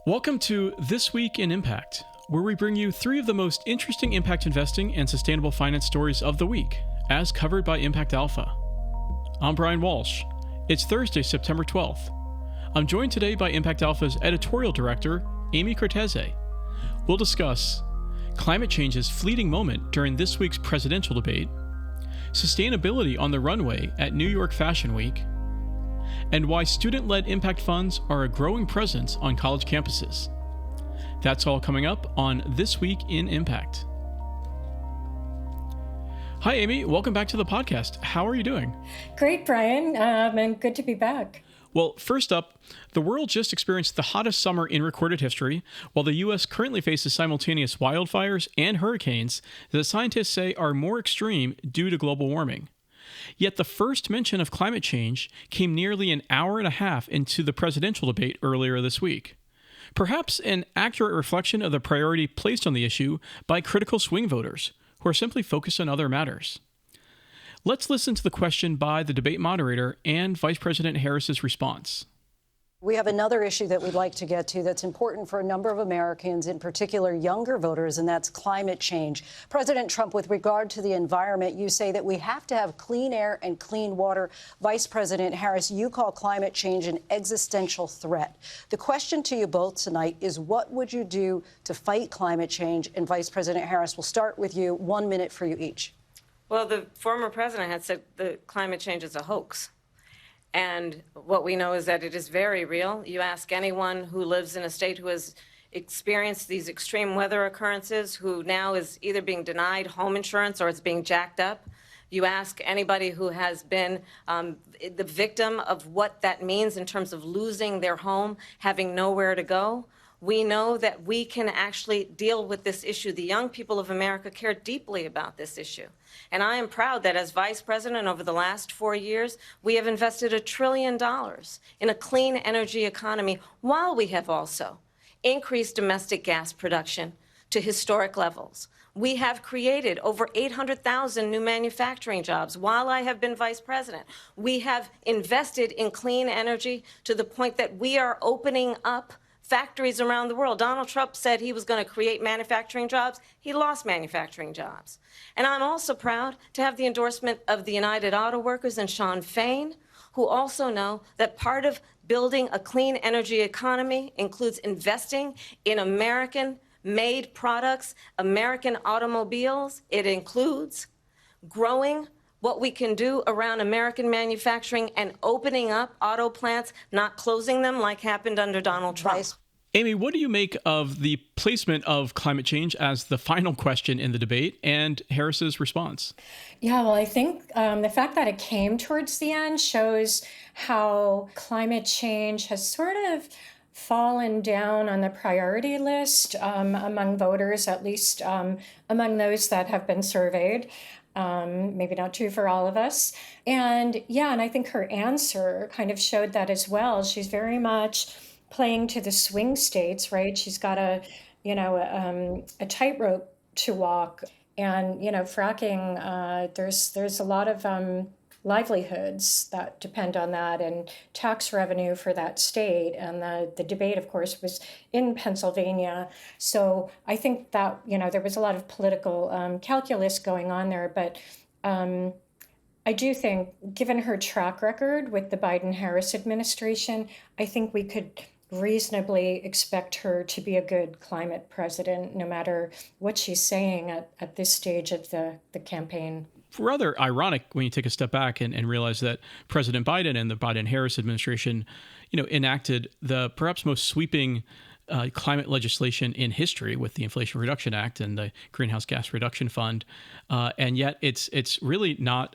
Welcome to This Week in Impact, where we bring you three of the most interesting impact investing and sustainable finance stories of the week, as covered by Impact Alpha. I'm Brian Walsh. It's Thursday, September 12th. I'm joined today by Impact Alpha's editorial director, Amy Cortese. We'll discuss climate change's fleeting moment during this week's presidential debate, sustainability on the runway at New York Fashion Week, and why student-led impact funds are a growing presence on college campuses. That's all coming up on This Week in Impact. Hi, Amy. Welcome back to the podcast. How are you doing? Great, Brian, and good to be back. Well, first up, the world just experienced the hottest summer in recorded history, while the U.S. currently faces simultaneous wildfires and hurricanes that scientists say are more extreme due to global warming. Yet the first mention of climate change came nearly an hour and a half into the presidential debate earlier this week. Perhaps an accurate reflection of the priority placed on the issue by critical swing voters, who are simply focused on other matters. Let's listen to the question by the debate moderator and Vice President Harris's response. We have another issue that we'd like to get to that's important for a number of Americans, in particular younger voters, and that's climate change. President Trump, with regard to the environment, you say that we have to have clean air and clean water. Vice President Harris, you call climate change an existential threat. The question to you both tonight is, what would you do to fight climate change? And Vice President Harris, we'll start with you. 1 minute for you each. Well, the former president had said that climate change is a hoax. And what we know is that it is very real. You ask anyone who lives in a state who has experienced these extreme weather occurrences, who now is either being denied home insurance or it's being jacked up. You ask anybody who has been the victim of what that means in terms of losing their home, having nowhere to go. We know that we can actually deal with this issue. The young people of America care deeply about this issue. And I am proud that as vice president over the last 4 years, we have invested $1 trillion in a clean energy economy, while we have also increased domestic gas production to historic levels. We have created over 800,000 new manufacturing jobs while I have been vice president. We have invested in clean energy to the point that we are opening up factories around the world. Donald Trump said he was going to create manufacturing jobs. He lost manufacturing jobs. And I'm also proud to have the endorsement of the United Auto Workers and Sean Fain, who also know that part of building a clean energy economy includes investing in American-made products, American automobiles. It includes growing what we can do around American manufacturing and opening up auto plants, not closing them like happened under Donald Trump. Amy, what do you make of the placement of climate change as the final question in the debate and Harris's response? Yeah, well, I think the fact that it came towards the end shows how climate change has sort of fallen down on the priority list among voters, at least among those that have been surveyed. Maybe not true for all of us. And I think her answer kind of showed that as well. She's very much playing to the swing states, right? She's got a tightrope to walk. And, fracking, there's a lot of livelihoods that depend on that and tax revenue for that state. And the debate, of course, was in Pennsylvania. So I think that, there was a lot of political calculus going on there. But I do think, given her track record with the Biden-Harris administration, I think we could reasonably expect her to be a good climate president, no matter what she's saying at this stage of the campaign. Rather ironic when you take a step back and realize that President Biden and the Biden-Harris administration, enacted the perhaps most sweeping climate legislation in history with the Inflation Reduction Act and the Greenhouse Gas Reduction Fund, and yet it's really not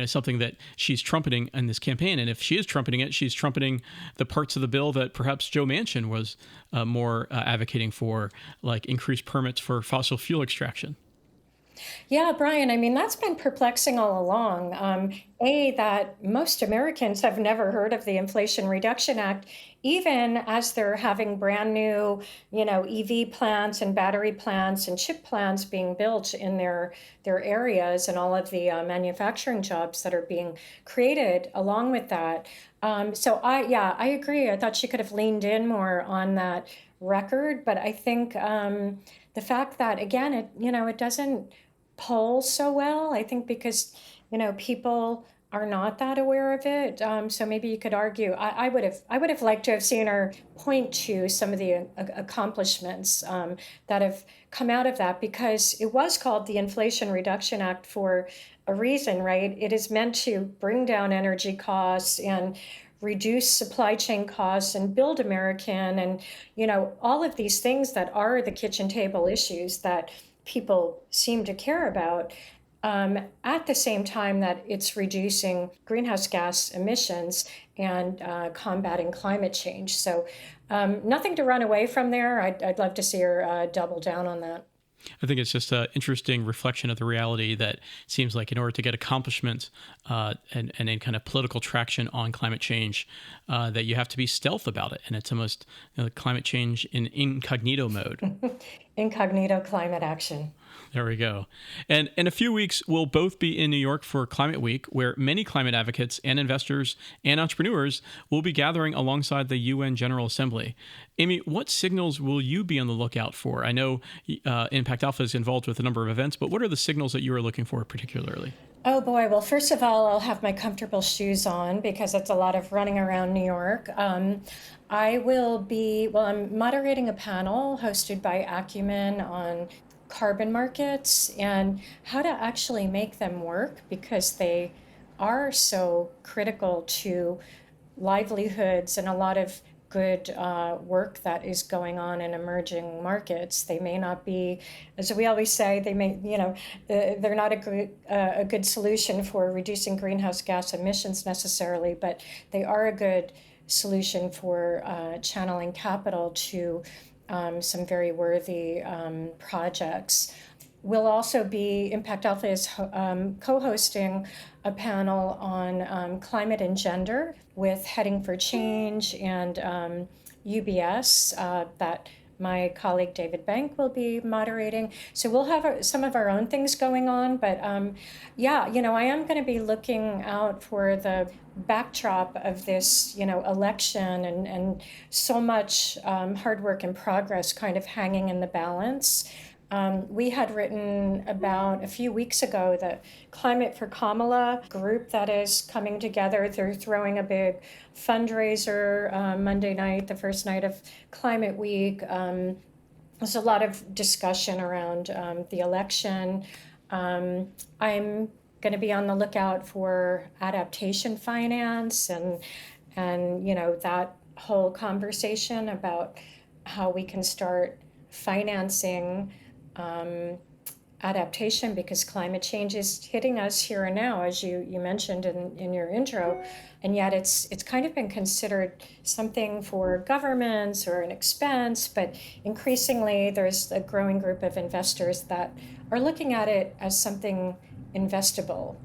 something that she's trumpeting in this campaign. And if she is trumpeting it, she's trumpeting the parts of the bill that perhaps Joe Manchin was more advocating for, like increased permits for fossil fuel extraction. Yeah, Brian, I mean, that's been perplexing all along. that most Americans have never heard of the Inflation Reduction Act, even as they're having brand new, EV plants and battery plants and chip plants being built in their areas, and all of the manufacturing jobs that are being created along with that. I agree. I thought she could have leaned in more on that record, but I think the fact that, again, it doesn't poll so well, I think because people are not that aware of it. So maybe you could argue. I would have liked to have seen her point to some of the accomplishments that have come out of that, because it was called the Inflation Reduction Act for a reason, right? It is meant to bring down energy costs and reduce supply chain costs and build American, and all of these things that are the kitchen table issues that people seem to care about, at the same time that it's reducing greenhouse gas emissions and combating climate change. So nothing to run away from there. I'd love to see her double down on that. I think it's just an interesting reflection of the reality that seems like in order to get accomplishment and any kind of political traction on climate change, that you have to be stealth about it. And it's almost climate change in incognito mode. Incognito climate action. There we go. And in a few weeks, we'll both be in New York for Climate Week, where many climate advocates and investors and entrepreneurs will be gathering alongside the UN General Assembly. Amy, what signals will you be on the lookout for? I know Impact Alpha is involved with a number of events, but what are the signals that you are looking for particularly? Oh boy, well, first of all, I'll have my comfortable shoes on because it's a lot of running around New York. I'm moderating a panel hosted by Acumen on carbon markets and how to actually make them work, because they are so critical to livelihoods and a lot of good work that is going on in emerging markets. They may not be, as we always say, they're not a good solution for reducing greenhouse gas emissions necessarily, but they are a good solution for channeling capital to some very worthy projects. We'll also Impact Alpha is co-hosting a panel on climate and gender with Heading for Change and UBS that my colleague David Bank will be moderating. So we'll have some of our own things going on, but I am going to be looking out for the backdrop of this, election and so much hard work and progress kind of hanging in the balance. We had written about a few weeks ago the Climate for Kamala group that is coming together. They're throwing a big fundraiser Monday night, the first night of Climate Week. There's a lot of discussion around the election. I'm going to be on the lookout for adaptation finance and that whole conversation about how we can start financing adaptation, because climate change is hitting us here and now, as you mentioned in your intro, and yet it's kind of been considered something for governments or an expense, but increasingly there's a growing group of investors that are looking at it as something investable,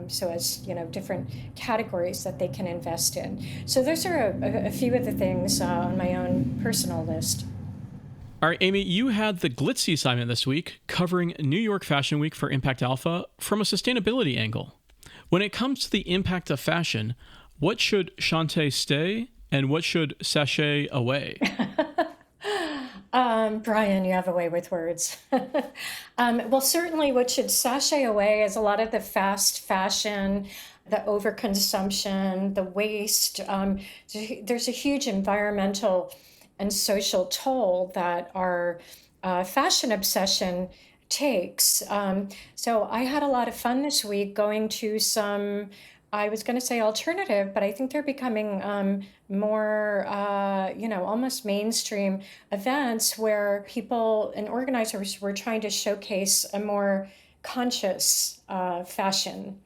so as different categories that they can invest in. So those are a few of the things on my own personal list. All right, Amy, you had the glitzy assignment this week covering New York Fashion Week for Impact Alpha from a sustainability angle. When it comes to the impact of fashion, what should Shantae stay and what should sashay away? Brian, you have a way with words. Well, certainly what should sashay away is a lot of the fast fashion, the overconsumption, the waste. There's a huge environmental and social toll that our fashion obsession takes. So I had a lot of fun this week going to some, I was going to say alternative, but I think they're becoming more, almost mainstream events where people and organizers were trying to showcase a more conscious fashion.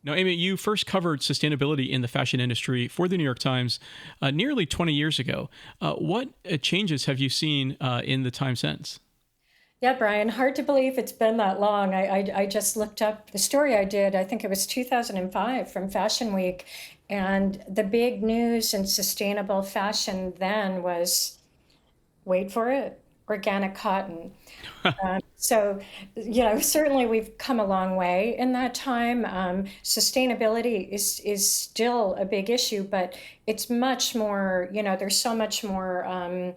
Now, Amy, you first covered sustainability in the fashion industry for the New York Times nearly 20 years ago. What changes have you seen in the time since? Yeah, Brian, hard to believe it's been that long. I just looked up the story I did, I think it was 2005 from Fashion Week. And the big news in sustainable fashion then was, wait for it, organic cotton. So, certainly we've come a long way in that time. Sustainability is still a big issue, but it's much more, there's so much more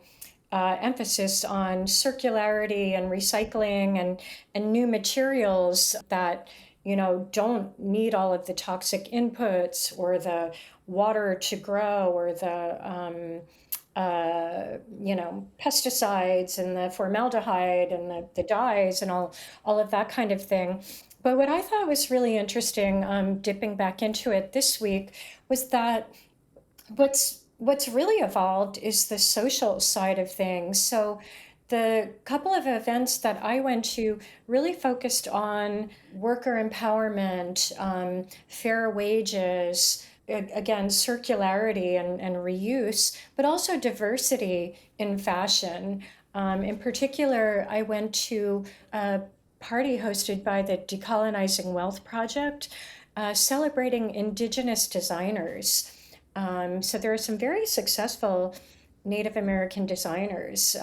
emphasis on circularity and recycling and new materials that, don't need all of the toxic inputs or the water to grow or the, pesticides and the formaldehyde and the dyes and all of that kind of thing. But what I thought was really interesting, dipping back into it this week, was that what's really evolved is the social side of things. So the couple of events that I went to really focused on worker empowerment, fair wages, again, circularity and reuse, but also diversity in fashion. In particular, I went to a party hosted by the Decolonizing Wealth Project, celebrating Indigenous designers. So there are some very successful Native American designers,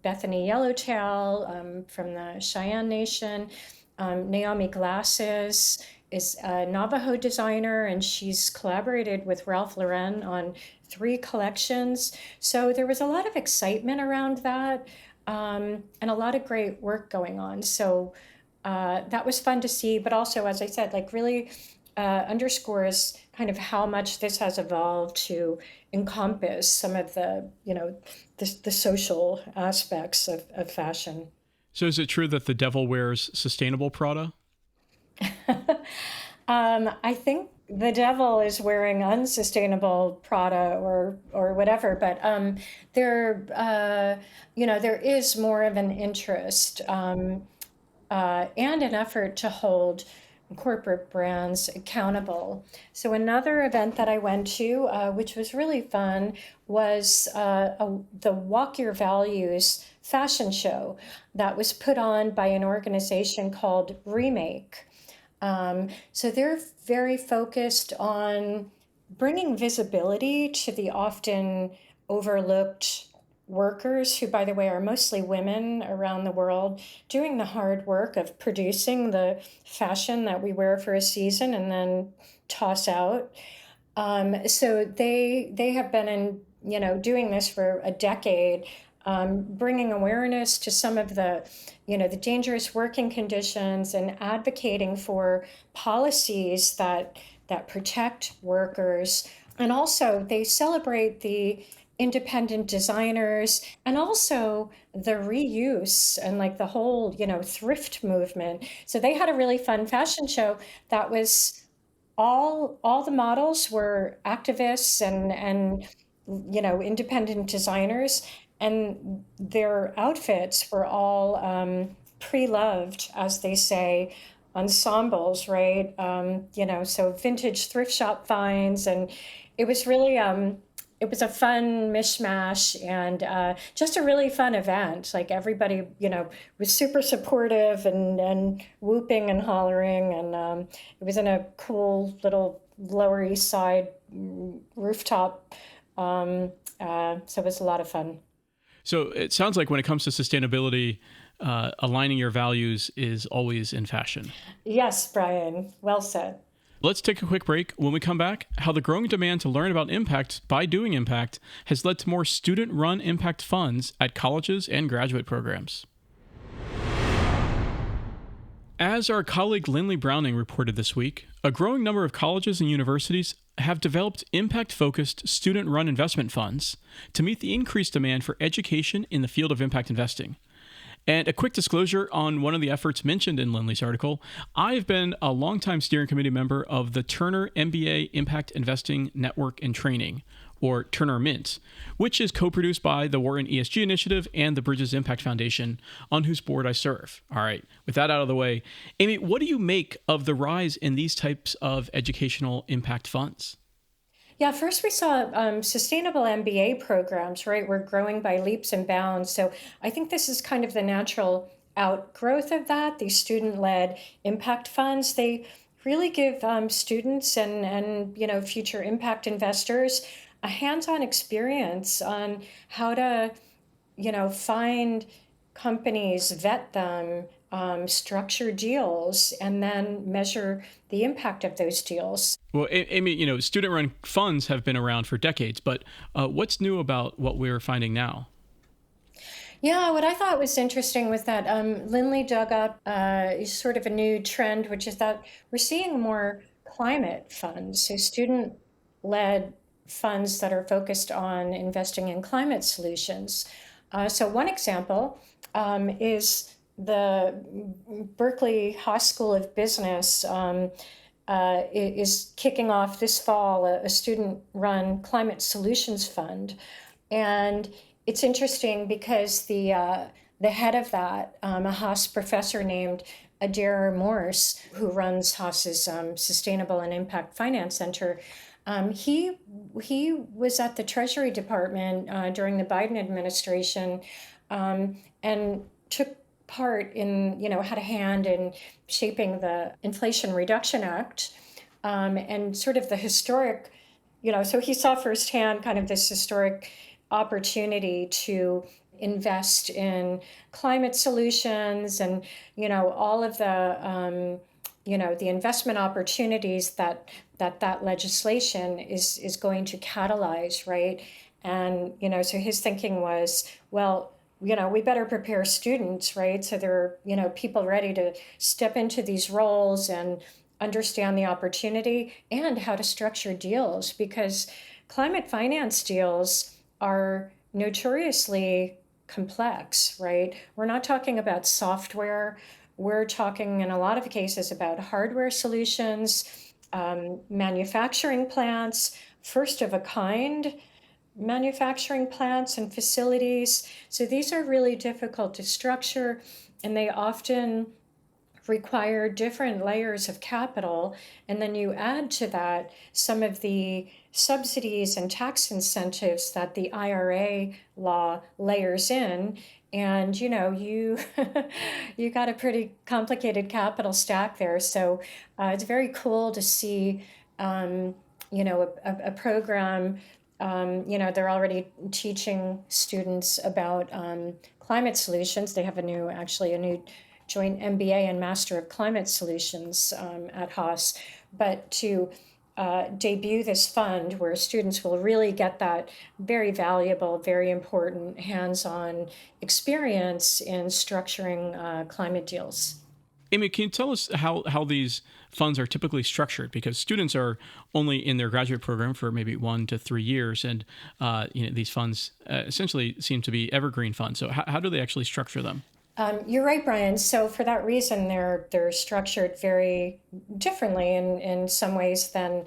Bethany Yellowtail from the Cheyenne Nation, Naomi Glasses is a Navajo designer, and she's collaborated with Ralph Lauren on 3 collections. So there was a lot of excitement around that, and a lot of great work going on. So that was fun to see, but also, as I said, like really underscores kind of how much this has evolved to encompass some of the social aspects of fashion. So is it true that the devil wears sustainable Prada? I think the devil is wearing unsustainable Prada or whatever, but there is more of an interest and an effort to hold corporate brands accountable. So another event that I went to, which was really fun, was the Walk Your Values fashion show that was put on by an organization called Remake. So they're very focused on bringing visibility to the often overlooked workers, who, by the way, are mostly women around the world, doing the hard work of producing the fashion that we wear for a season and then toss out. So they have been doing this for a decade, bringing awareness to some of the dangerous working conditions and advocating for policies that protect workers. And also they celebrate the independent designers and also the reuse and like the whole, thrift movement. So they had a really fun fashion show that was all the models were activists and independent designers, and their outfits were all pre-loved, as they say, ensembles, right? So vintage thrift shop finds, and it was really it was a fun mishmash and just a really fun event. Like everybody, was super supportive and whooping and hollering, and it was in a cool little Lower East Side rooftop. So it was a lot of fun. So it sounds like when it comes to sustainability, aligning your values is always in fashion. Yes, Brian, well said. Let's take a quick break. When we come back, how the growing demand to learn about impact by doing impact has led to more student-run impact funds at colleges and graduate programs. As our colleague Lindley Browning reported this week, a growing number of colleges and universities have developed impact-focused student-run investment funds to meet the increased demand for education in the field of impact investing. And a quick disclosure on one of the efforts mentioned in Lindley's article, I've been a longtime steering committee member of the Turner MBA Impact Investing Network and Training, or Turner Mint, which is co-produced by the Wharton ESG Initiative and the Bridges Impact Foundation, on whose board I serve. All right, with that out of the way, Amy, what do you make of the rise in these types of educational impact funds? Yeah, first we saw sustainable MBA programs, right? We're growing by leaps and bounds. So I think this is kind of the natural outgrowth of that, these student-led impact funds, they really give students and future impact investors a hands-on experience on how to find companies, vet them, structure deals, and then measure the impact of those deals. Well, Amy, student-run funds have been around for decades, but what's new about what we're finding now? Yeah, what I thought was interesting was that Lindley dug up sort of a new trend, which is that we're seeing more climate funds, so student-led funds that are focused on investing in climate solutions. So one example is the Berkeley Haas School of Business is kicking off this fall a student-run climate solutions fund. And it's interesting because the head of that, a Haas professor named Adair Morse, who runs Haas's Sustainable and Impact Finance Center, he was at the Treasury Department during the Biden administration and took part in, had a hand in shaping the Inflation Reduction Act and sort of the historic, so he saw firsthand kind of this historic opportunity to invest in climate solutions and, all of the, the investment opportunities that legislation is going to catalyze, right? And, so his thinking was, well, we better prepare students, right? So there are, people ready to step into these roles and understand the opportunity and how to structure deals, because climate finance deals are notoriously complex, right? We're not talking about software. We're talking in a lot of cases about hardware solutions, manufacturing plants, first of a kind manufacturing plants and facilities. So these are really difficult to structure, and they often require different layers of capital. And then you add to that some of the subsidies and tax incentives that the IRA law layers in. And, you you got a pretty complicated capital stack there. So it's very cool to see, a program. They're already teaching students about climate solutions. They have a new joint MBA and Master of Climate Solutions at Haas. But to debut this fund where students will really get that very valuable, very important hands-on experience in structuring climate deals. Amy, can you tell us how these funds are typically structured? Because students are only in their graduate program for maybe 1 to 3 years, and these funds essentially seem to be evergreen funds. So how do they actually structure them? You're right, Brian. So for that reason, they're structured very differently in some ways than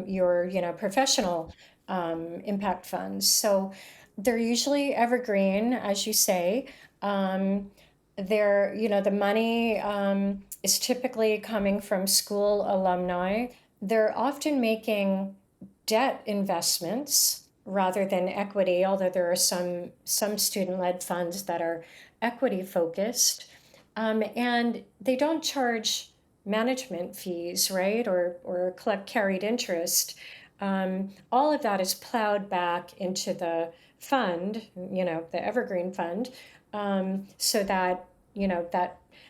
your professional impact funds. So they're usually evergreen, as you say. The money is typically coming from school alumni. They're often making debt investments rather than equity, although there are some student-led funds that are equity focused. And they don't charge management fees, right, or collect carried interest. All of that is plowed back into the fund, the evergreen fund, so that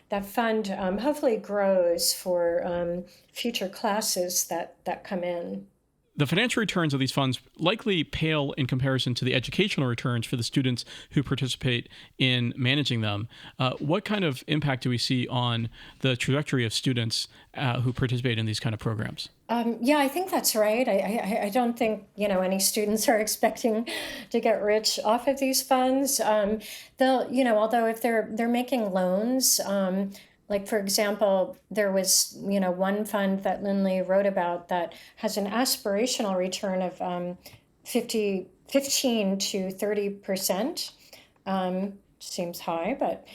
that fund hopefully grows for future classes that come in. The financial returns of these funds likely pale in comparison to the educational returns for the students who participate in managing them. What kind of impact do we see on the trajectory of students who participate in these kind of programs? Yeah, I think that's right. I don't think any students are expecting to get rich off of these funds. They'll although if they're making loans. Like, for example, there was, one fund that Lindley wrote about that has an aspirational return of 15 to 30%. Seems high, but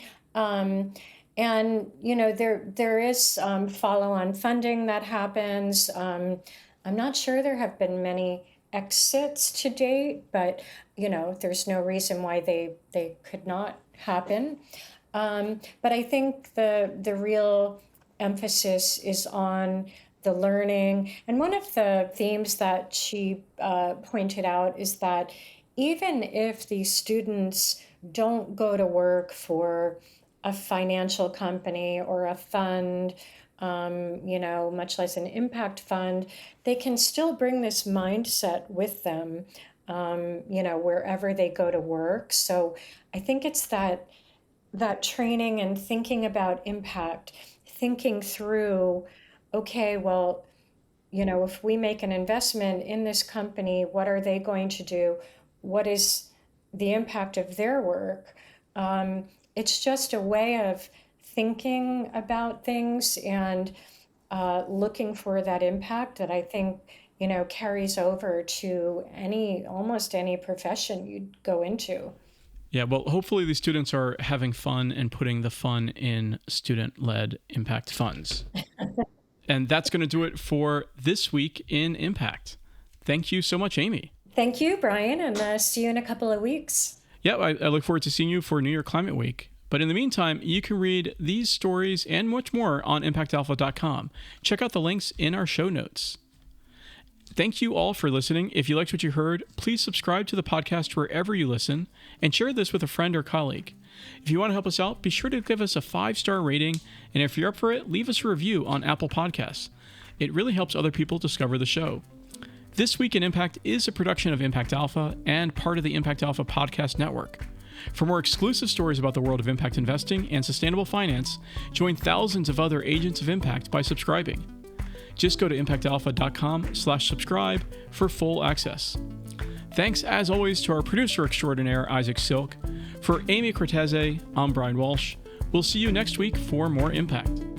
there is follow-on funding that happens. I'm not sure there have been many exits to date, but there's no reason why they could not happen. But I think the real emphasis is on the learning. And one of the themes that she pointed out is that even if these students don't go to work for a financial company or a fund, much less an impact fund, they can still bring this mindset with them, wherever they go to work. So I think it's that training and thinking about impact, thinking through, okay, well, if we make an investment in this company, what are they going to do? What is the impact of their work? It's just a way of thinking about things and looking for that impact that I think, carries over to almost any profession you'd go into. Yeah, well, hopefully these students are having fun and putting the fun in student-led impact funds. And that's going to do it for this week in Impact. Thank you so much, Amy. Thank you, Brian, and see you in a couple of weeks. Yeah, I look forward to seeing you for New York Climate Week. But in the meantime, you can read these stories and much more on impactalpha.com. Check out the links in our show notes. Thank you all for listening. If you liked what you heard, please subscribe to the podcast wherever you listen and share this with a friend or colleague. If you want to help us out, be sure to give us a 5-star rating, and if you're up for it, leave us a review on Apple Podcasts. It really helps other people discover the show. This Week in Impact is a production of Impact Alpha and part of the Impact Alpha Podcast Network. For more exclusive stories about the world of impact investing and sustainable finance, join thousands of other agents of impact by subscribing. Just go to impactalpha.com/subscribe for full access. Thanks, as always, to our producer extraordinaire, Isaac Silk. For Amy Cortese, I'm Brian Walsh. We'll see you next week for more Impact.